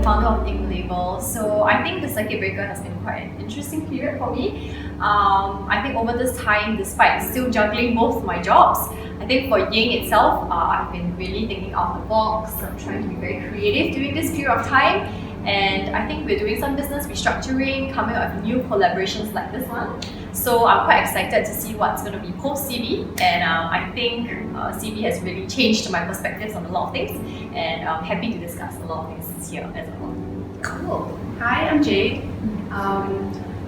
founder of Ink Label. So I think the circuit breaker has been quite an interesting period for me. I think over this time, despite still juggling both my jobs, I think for Ying itself, I've been really thinking out of the box. I'm trying to be very creative during this period of time. And I think we're doing some business restructuring, coming up with new collaborations like this one. So I'm quite excited to see what's going to be post CB. And I think CB has really changed my perspectives on a lot of things. And I'm happy to discuss a lot of things here as well. Cool. Hi, I'm Jade.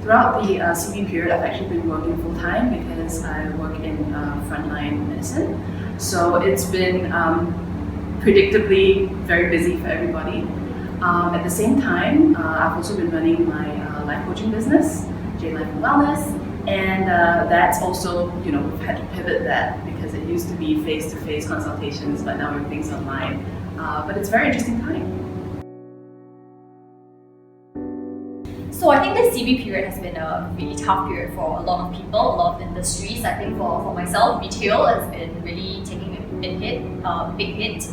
Throughout the CB period, I've actually been working full-time because I work in frontline medicine. So it's been predictably very busy for everybody. At the same time, I've also been running my life coaching business, Jade Life and Wellness, and that's also, we've had to pivot that because it used to be face-to-face consultations, but now everything's online. But it's a very interesting time. So I think the CB period has been a really tough period for a lot of people, a lot of industries. I think for myself, retail has been really taking a big hit.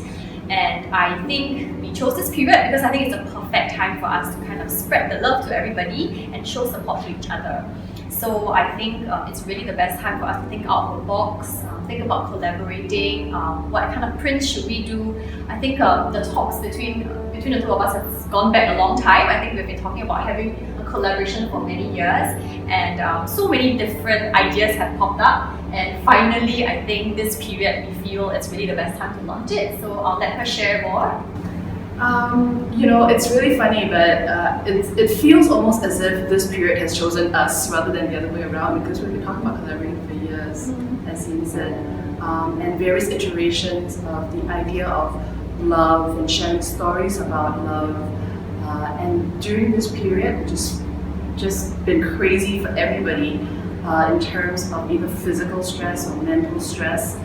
And I think we chose this period because I think it's a perfect time for us to kind of spread the love to everybody and show support to each other. So I think it's really the best time for us to think out of the box, think about collaborating, what kind of prints should we do. I think the talks between the two of us has gone back a long time. I think we've been talking about having a collaboration for many years, and so many different ideas have popped up. And finally, I think this period we feel it's really the best time to launch it. So I'll let her share more. It's really funny, but it feels almost as if this period has chosen us rather than the other way around, because we've been talking about collaborating for years, as Ying said, and various iterations of the idea of love and sharing stories about love. And during this period, which has just been crazy for everybody in terms of either physical stress or mental stress,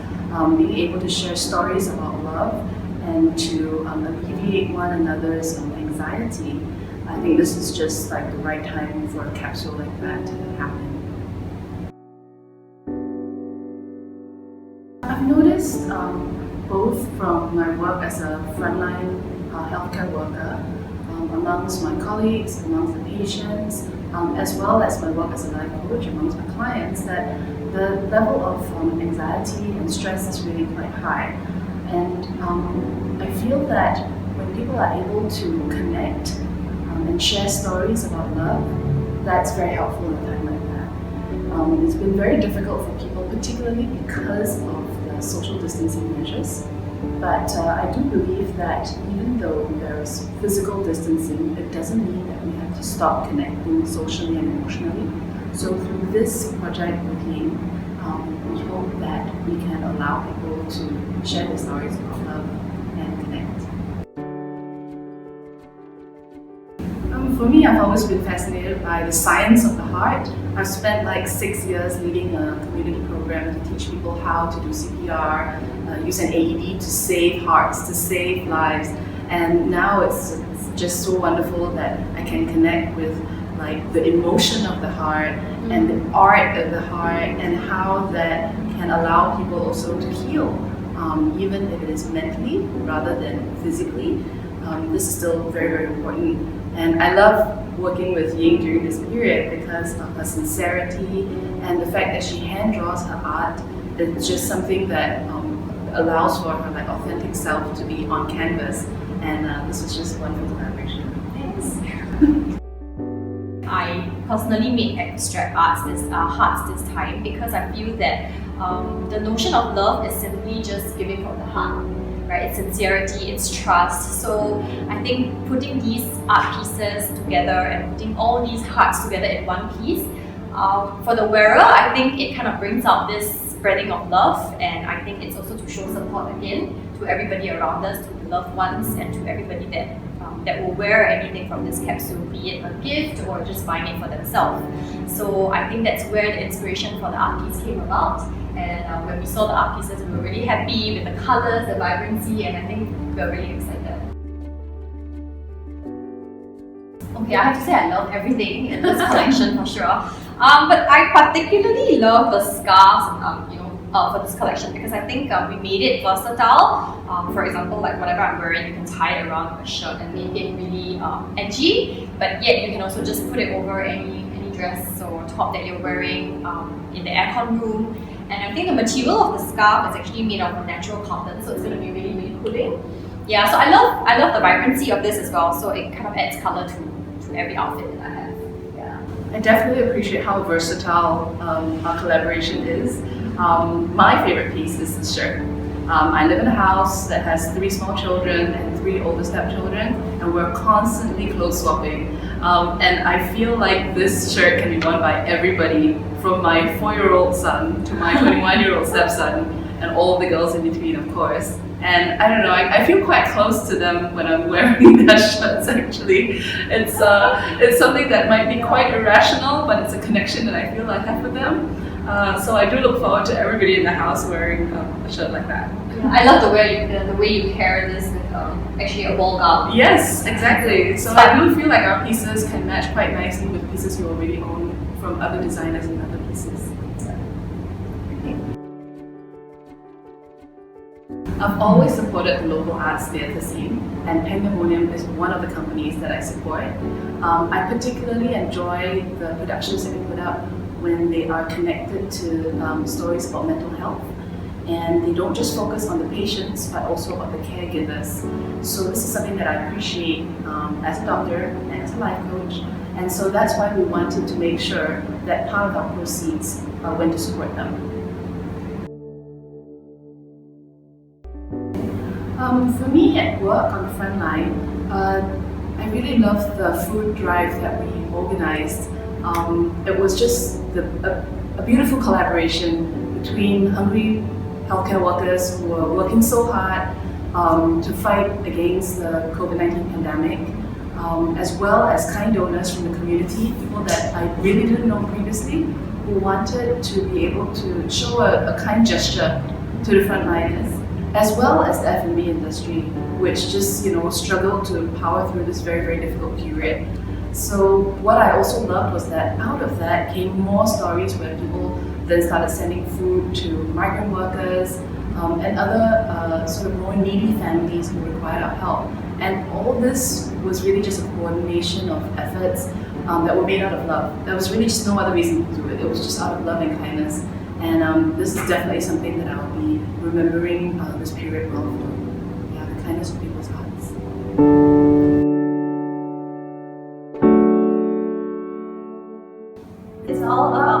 being able to share stories about love and to alleviate one another's anxiety. I think this is just like the right time for a capsule like that to happen. I've noticed both from my work as a frontline healthcare worker, amongst my colleagues, amongst the patients, as well as my work as a life coach amongst my clients, that the level of anxiety and stress is really quite high. And I feel that when people are able to connect and share stories about love, that's very helpful in a time like that. It's been very difficult for people, particularly because of the social distancing measures. But I do believe that even though there's physical distancing, it doesn't mean that we have to stop connecting socially and emotionally. So through this project with Ying, we hope that we can allow people to share their stories about love and connect. For me, I've always been fascinated by the science of the heart. I've spent like 6 years leading a community program to teach people how to do CPR, use an AED to save hearts, to save lives. And now it's just so wonderful that I can connect with like the emotion of the heart and the art of the heart, and how that can allow people also to heal, even if it is mentally rather than physically. This is still very, very important. And I love working with Ying during this period because of her sincerity and the fact that she hand draws her art. It's just something that allows for her like authentic self to be on canvas. And this was just a wonderful collaboration. Thanks. I personally made abstract hearts this time because I feel that the notion of love is simply just giving from the heart, right? It's sincerity, it's trust. So I think putting these art pieces together and putting all these hearts together in one piece, for the wearer, I think it kind of brings out this spreading of love, and I think it's also to show support again to everybody around us, to the loved ones, and to everybody that will wear anything from this capsule, be it a gift or just buying it for themselves. So I think that's where the inspiration for the art piece came about. And when we saw the art pieces, we were really happy with the colors, the vibrancy, and I think we were really excited. Okay, I have to say I love everything in this collection for sure. But I particularly love the scarves, for this collection because I think we made it versatile. For example, like whatever I'm wearing, you can tie it around a shirt and make it really edgy, but yet you can also just put it over any dress or top that you're wearing in the aircon room. And I think the material of the scarf is actually made of natural cotton, so it's going to be really, really cooling. Yeah, so I love the vibrancy of this as well, so it kind of adds color to every outfit that I have. Yeah. I definitely appreciate how versatile our collaboration is. My favorite piece is this shirt. I live in a house that has 3 small children and 3 older stepchildren, and we're constantly clothes swapping. And I feel like this shirt can be worn by everybody, from my 4-year-old son to my 21-year-old stepson, and all the girls in between, of course. And I don't know, I feel quite close to them when I'm wearing their shirts, actually. It's something that might be quite irrational, but it's a connection that I feel I have with them. So I do look forward to everybody in the house wearing a shirt like that. I love the way you pair this with actually a ball gown. Yes, exactly. So I do feel like our pieces can match quite nicely with pieces you already own from other designers and other pieces. I've always supported the local arts theatre scene, and Pangdemonium is one of the companies that I support. I particularly enjoy the productions that we put up when they are connected to stories about mental health, and they don't just focus on the patients but also on the caregivers. So this is something that I appreciate as a doctor and as a life coach, and so that's why we wanted to make sure that part of our proceeds went to support them. For me at work on the front line, I really loved the food drive that we organized. It was just a beautiful collaboration between hungry healthcare workers who are working so hard to fight against the COVID-19 pandemic, as well as kind donors from the community, people that I really didn't know previously, who wanted to be able to show a kind gesture to the frontliners, as well as the F&B industry, which just struggled to power through this very, very difficult period. So what I also loved was that out of that came more stories where people then started sending food to migrant workers and other sort of more needy families who required our help. And all this was really just a coordination of efforts that were made out of love. There was really just no other reason to do it. It was just out of love and kindness. And this is definitely something that I'll be remembering this period well for. Yeah, the kindness of people's hearts. It's all up